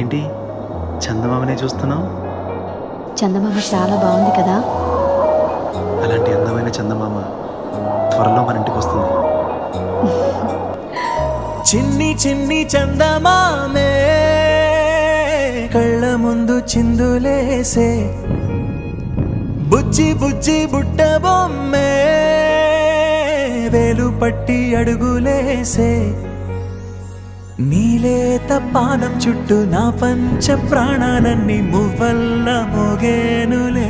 ఏంటి చందమామనే చూస్తున్నావు? చందమామ చాలా బాగుంది కదా. అలాంటి అందమైన చందమామ త్వరలో మన ఇంటికి వస్తుంది. చిన్ని చిన్ని చందమామే కళ్ళ ముందు చిందులేసే, బుజ్జి బుజ్జి బుట్ట బొమ్మే వేలు పట్టి అడుగులేసే, నీలేత పానం చుట్టూ నా పంచ ప్రాణాలన్నీ మువ్వల్ల మోగేనులే,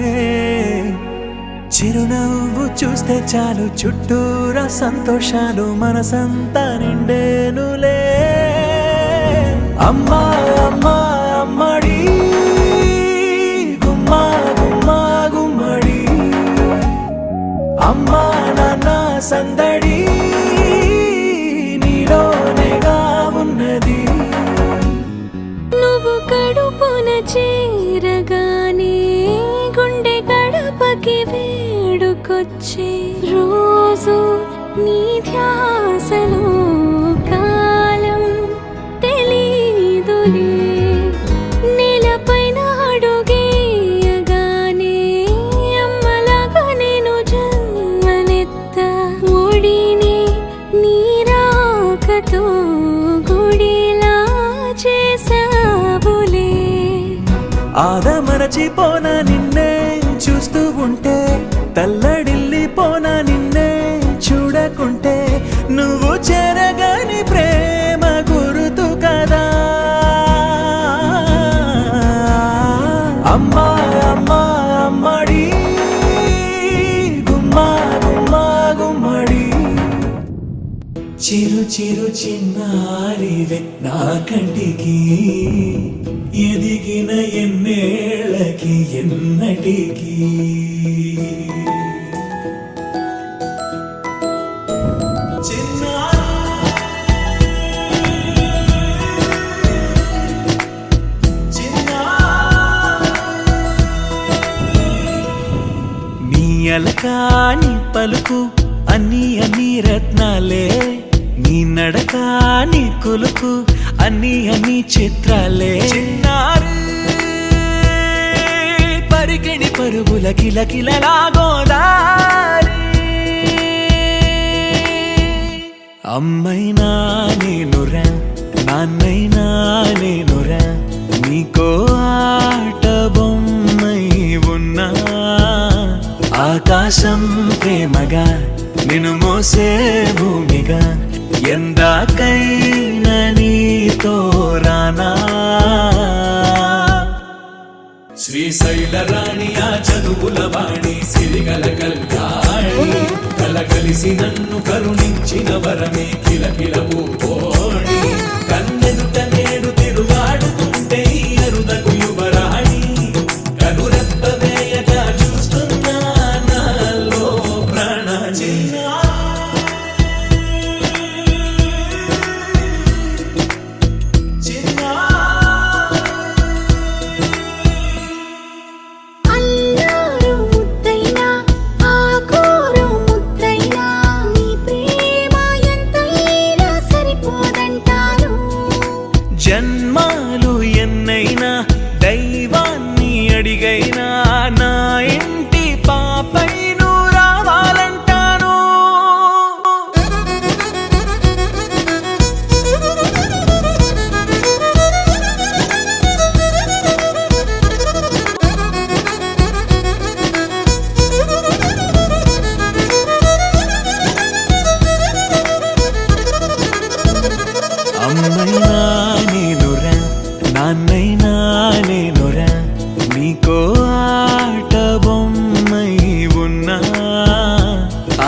చిరునవ్వు చూస్తే చాలు చుట్టూరా సంతోషాలు మనసంతా నిండేనులే. అమ్మా అమ్మా అమ్మడి గుమ్మా గుమ్మా గుమ్మడి, అమ్మా నాన్న సందడి నీలోనేగా ఉన్నది. నువ్వు కడుపున చేరగానే గుండె గడపకి వేడుకొచ్చే రోజు నీ ధ్యాసలో కాలం తెలీదులే. నేలపైన అడుగేయగానే అమ్మలాగా నేను జన్మనెత్త, ఒడిని నీరాకతో గుడిలా చేసావులే. ఆదమరచిపోనా నిన్నే చూస్తూ ఉంటే, తల్లడిల్లిపోనా నిన్నే చూడకుంటే, నువ్వు చెరగని ప్రేమ గురుతు కదా. అమ్మా అమ్మా అమ్మడి గుమ్మా గుమ్మా గుమ్మడి, చిరు చిరు చిన్నారివే నా కంటికి, ఎదిగిన ఎన్నేళ్ళకి ఎన్నటికి. నీ అలకాని పలుకు అన్ని అన్ని రత్నాలే, నీ నడక నీ కులుకు అన్ని అన్ని చిత్రాలే. చిన్నారు పరికిణి పరుగుల కిలకిలలా గోదారి, అమ్మైనా నేనురా నాన్నైనా నేనురా, నీకో ఆట బొమ్మై ఉన్నా. ఆకాశం ప్రేమగా నిన్ను మోసే భూమిగా, ఎందాకైనా నీతో రానా. శ్రీశైల రాణి ఆ చదువుల వాణి, సిరిగల కల్యాణి, కలగలిసి నన్ను కరుణించిన వరమే కిలకిల పూకోణి, కన్నెదుట నేడు తిరుగాడుతుంటే ఈ అరుదకు యువరాణి, కనురెప్ప వేయక చూస్తున్నా నాలో ప్రాణ. అల్లారు ముద్దైనా ఆకోరు ముద్దైనా నీ ప్రేమ ఎంతైనా సరిపోదంటారు. జన్మాలు ఎన్నైనా దైవాన్ని అడిగైనా నా ఇంటి పాపై నువ్వు రావాలంటాను. అమ్మైనా నేనురా నాన్నైనా నేనురా, నీకో ఆట బొమ్మై ఉన్నా.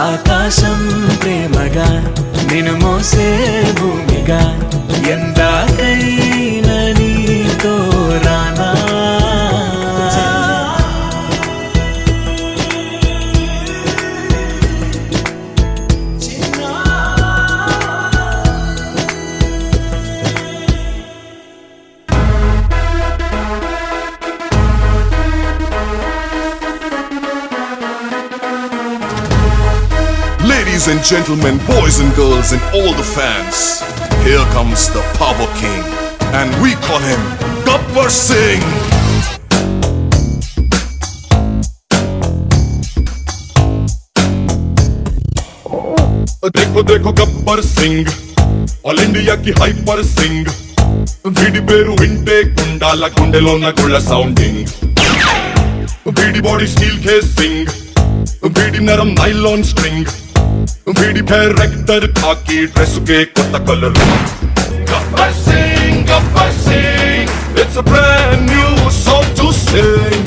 ఆకాశం ప్రేమగా నిన్ను మోసే భూమిగా, ఎందాకైనా నీతో రానా. Ladies and gentlemen, boys and girls, and all the fans, here comes the Power King, and we call him Gabbar Singh. देखो देखो गब्बर सिंह ఆల్ ఇండియాకి హైపర్ సింగ్ వీడి పేరు వింటే గుండాల గుండెలో ఉన్న గుళ్ళ సౌండింగ్ వీడి బాడీ స్టీల్ కేసింగ్ వీడి నరం నైలాన్ స్ట్రింగ్ వీడి క్యారెక్టర్ కాకి డ్రెస్ కే కొత్త colour Gabbar Singh it's a brand new song to sing